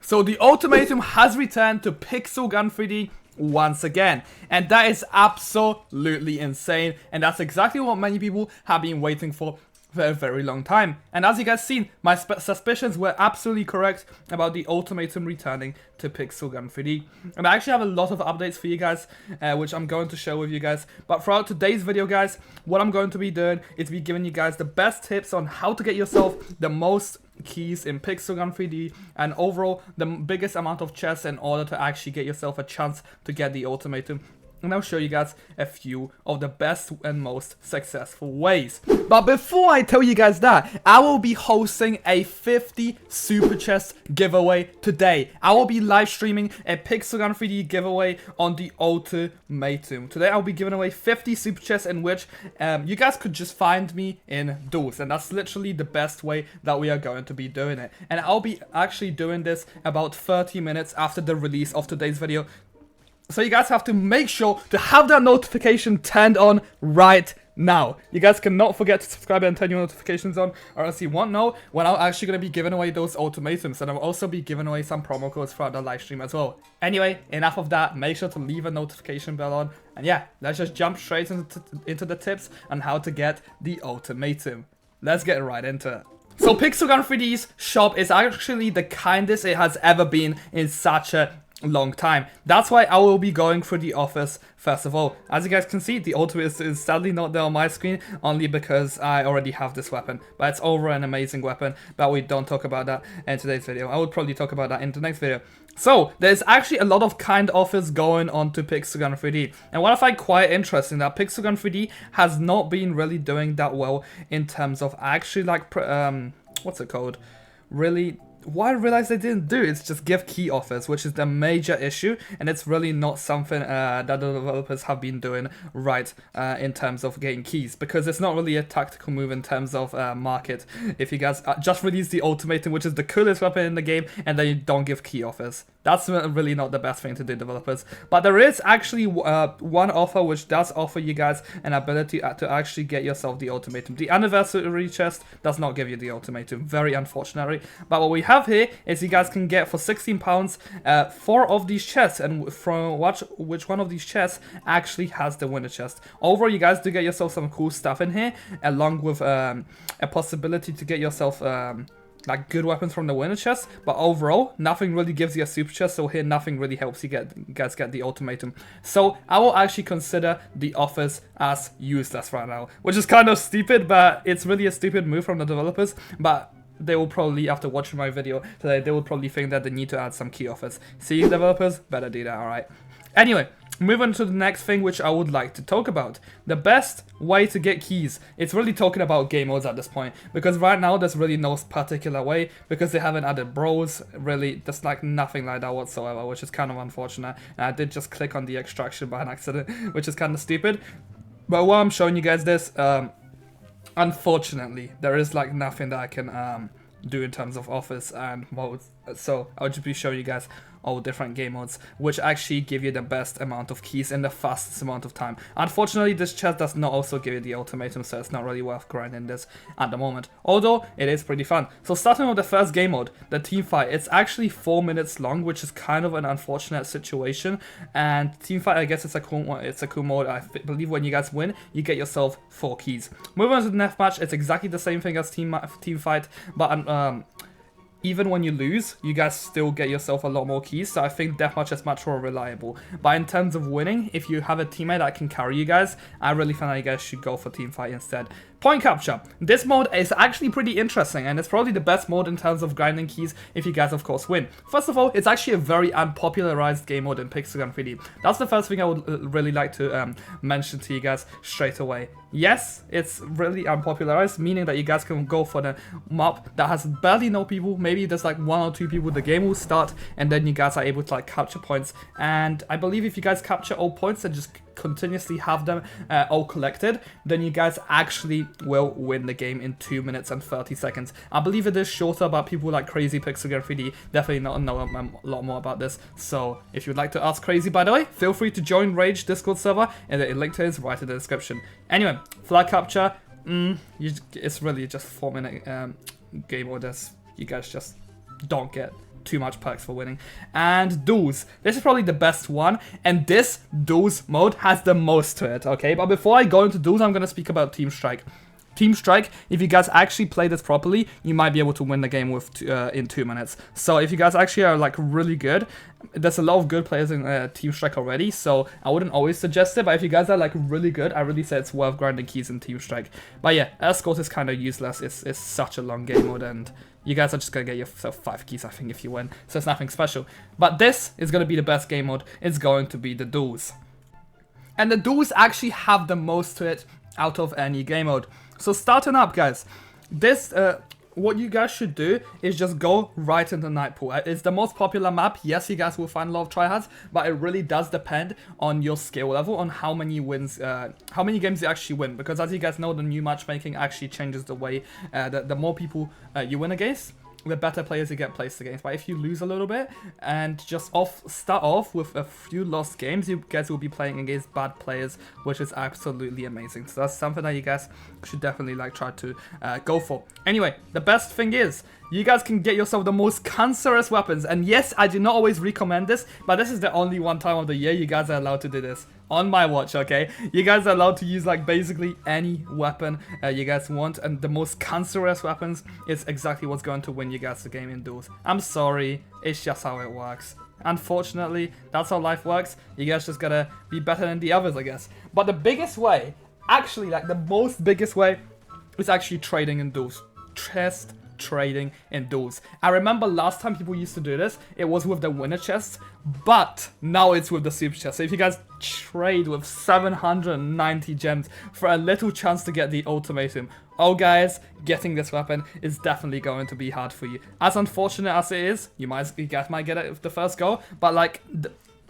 So the Ultimatum has returned to Pixel Gun 3D once again, and that is absolutely insane, and that's exactly what many people have been waiting for a very long time. And as you guys seen, my suspicions were absolutely correct about the Ultimatum returning to Pixel Gun 3D. And I actually have a lot of updates for you guys, which I'm going to share with you guys. But throughout today's video, guys, what I'm going to be doing is be giving you guys the best tips on how to get yourself the most keys in Pixel Gun 3D and overall the biggest amount of chests in order to actually get yourself a chance to get the Ultimatum. And I'll show you guys a few of the best and most successful ways. But before I tell you guys that, I will be hosting a 50 super chest giveaway today. I will be live streaming a Pixel Gun 3D giveaway on the Ultimatum. Today I'll be giving away 50 super chests in which you guys could just find me in duels. And that's literally the best way that we are going to be doing it. And I'll be actually doing this about 30 minutes after the release of today's video. So you guys have to make sure to have that notification turned on right now. You guys cannot forget to subscribe and turn your notifications on, or else you won't know when I'm actually going to be giving away those Ultimatums. And I'll also be giving away some promo codes throughout the live stream as well. Anyway, enough of that. Make sure to leave a notification bell on. And yeah, let's just jump straight into the tips on how to get the Ultimatum. Let's get right into it. So Pixel Gun 3D's shop is actually the kindest it has ever been in such a long time. That's why I will be going through the offers first of all. As you guys can see, the Ultimate is sadly not there on my screen, only because I already have this weapon. But it's over an amazing weapon, but we don't talk about that in today's video. I will probably talk about that in the next video. So, there's actually a lot of kind offers going on to Pixel Gun 3D. And what I find quite interesting, that Pixel Gun 3D has not been really doing that well in terms of actually like, what's it called? Really, what I realized they didn't do is just give key offers, which is the major issue, and it's really not something that the developers have been doing right in terms of getting keys, because it's not really a tactical move in terms of market. If you guys just release the Ultimatum, which is the coolest weapon in the game, and then you don't give key offers. That's really not the best thing to do, developers. But there is actually one offer which does offer you guys an ability to actually get yourself the Ultimatum. The anniversary chest does not give you the Ultimatum, very unfortunately. But what we have here is you guys can get for £16 4 of these chests, and from which one of these chests actually has the winner chest. Overall, you guys do get yourself some cool stuff in here, along with a possibility to get yourself like good weapons from the winner chest, but overall nothing really gives you a super chest, so here nothing really helps you guys get the Ultimatum. So I will actually consider the offers as useless right now, which is kind of stupid, but it's really a stupid move from the developers. But they will probably, after watching my video today, they will probably think that they need to add some key offers. See, developers, better do that, alright? Anyway, moving on to the next thing which I would like to talk about. The best way to get keys. It's really talking about game modes at this point, because right now there's really no particular way, because they haven't added bros, really, there's like nothing like that whatsoever, which is kind of unfortunate. And I did just click on the extraction by an accident, which is kind of stupid. But while I'm showing you guys this, unfortunately, there is like nothing that I can do in terms of offers and modes. So I'll just be showing you guys all different game modes, which actually give you the best amount of keys in the fastest amount of time. Unfortunately, this chest does not also give you the Ultimatum, so it's not really worth grinding this at the moment, although it is pretty fun. So starting with the first game mode, the team fight, it's actually 4 minutes long, which is kind of an unfortunate situation. And team fight, I guess it's a cool mode. I believe when you guys win, you get yourself 4 keys. Moving on to the next match, it's exactly the same thing as team fight, but even when you lose, you guys still get yourself a lot more keys, so I think deathmatch is much more reliable. But in terms of winning, if you have a teammate that can carry you guys, I really find that you guys should go for teamfight instead. Point capture. This mode is actually pretty interesting, and it's probably the best mode in terms of grinding keys if you guys of course win. First of all, it's actually a very unpopularized game mode in Pixel Gun 3D. That's the first thing I would really like to mention to you guys straight away. Yes, it's really unpopularized, meaning that you guys can go for the map that has barely no people. Maybe there's like 1 or 2 people, the game will start, and then you guys are able to like capture points. And I believe if you guys capture all points and just continuously have them all collected, then you guys actually will win the game in 2 minutes and 30 seconds. I believe it is shorter, but people like Crazy Pixel Gun 3D definitely not know a lot more about this. So if you'd like to ask Crazy, by the way, feel free to join Rage Discord server, and the link to it is right in the description. Anyway, flag capture, it's really just 4 minute game orders. You guys just don't get too much perks for winning. And duels. This is probably the best one, and this duels mode has the most to it, okay? But before I go into duels, I'm gonna speak about Team Strike. Team Strike, if you guys actually play this properly, you might be able to win the game with in 2 minutes. So if you guys actually are like really good, there's a lot of good players in Team Strike already, so I wouldn't always suggest it, but if you guys are like really good, I really say it's worth grinding keys in Team Strike. But yeah, Escort is kind of useless. It's such a long game mode, and you guys are just gonna get yourself 5 keys, I think, if you win, so it's nothing special. But this is gonna be the best game mode. It's going to be the duels. And the duels actually have the most to it out of any game mode. So starting up, guys, this what you guys should do is just go right into Night Pool. It's the most popular map. Yes, you guys will find a lot of tryhards, but it really does depend on your skill level, on how many wins, how many games you actually win. Because as you guys know, the new matchmaking actually changes the way the more people you win against, the better players you get placed against. But if you lose a little bit and just start off with a few lost games, you guys will be playing against bad players, which is absolutely amazing. So that's something that you guys should definitely like try to go for. Anyway, the best thing is you guys can get yourself the most cancerous weapons. And yes, I do not always recommend this, but this is the only one time of the year you guys are allowed to do this. On my watch, okay? You guys are allowed to use like basically any weapon you guys want, and the most cancerous weapons is exactly what's going to win you guys the game in duels. I'm sorry, it's just how it works. Unfortunately, that's how life works. You guys just gotta be better than the others, I guess. But the biggest way, actually like the most biggest way, is actually trading in duels. Chest trading in duels. I remember last time people used to do this, it was with the winner chests, but now it's with the super chest. So if you guys trade with 790 gems for a little chance to get the ultimatum, oh guys, getting this weapon is definitely going to be hard for you. As unfortunate as it is, you guys might get it with the first go, but like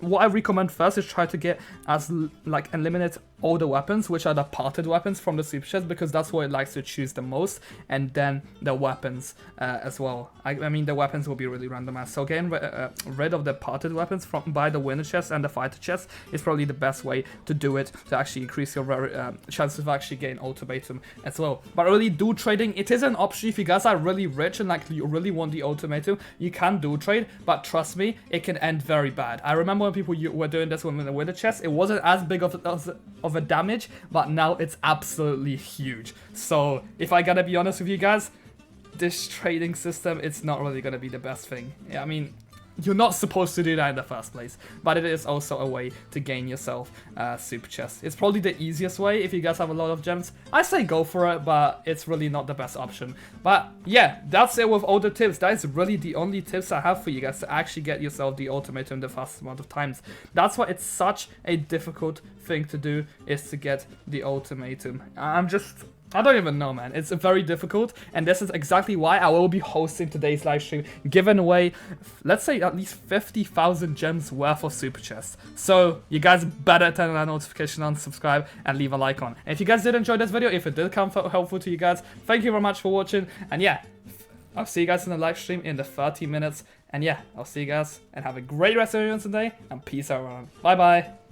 what I recommend first is try to get eliminate all the weapons, which are the parted weapons from the super chest, because that's what it likes to choose the most, and then the weapons as well. I mean, the weapons will be really randomized, so getting rid of the parted weapons by the winner chest and the fighter chest is probably the best way to do it, to actually increase your chances of actually getting ultimatum as well. But really, dual trading, it is an option if you guys are really rich and like you really want the ultimatum. You can dual trade, but trust me, it can end very bad. I remember when people were doing this with the winner chest, it wasn't as big of a damage, but now it's absolutely huge. So if I gotta be honest with you guys, this trading system, it's not really gonna be the best thing. Yeah, I mean, you're not supposed to do that in the first place, but it is also a way to gain yourself super chest. It's probably the easiest way if you guys have a lot of gems. I say go for it, but it's really not the best option. But yeah, that's it with all the tips. That is really the only tips I have for you guys to actually get yourself the ultimatum the fastest amount of times. That's why it's such a difficult thing to do, is to get the ultimatum. I don't even know, man. It's very difficult, and this is exactly why I will be hosting today's live stream, giving away, let's say, at least 50,000 gems worth of super chests. So you guys better turn that notification on, subscribe, and leave a like on. And if you guys did enjoy this video, if it did come helpful to you guys, thank you very much for watching. And yeah, I'll see you guys in the live stream in the 30 minutes. And yeah, I'll see you guys, and have a great rest of your day, and peace out, everyone. Bye bye.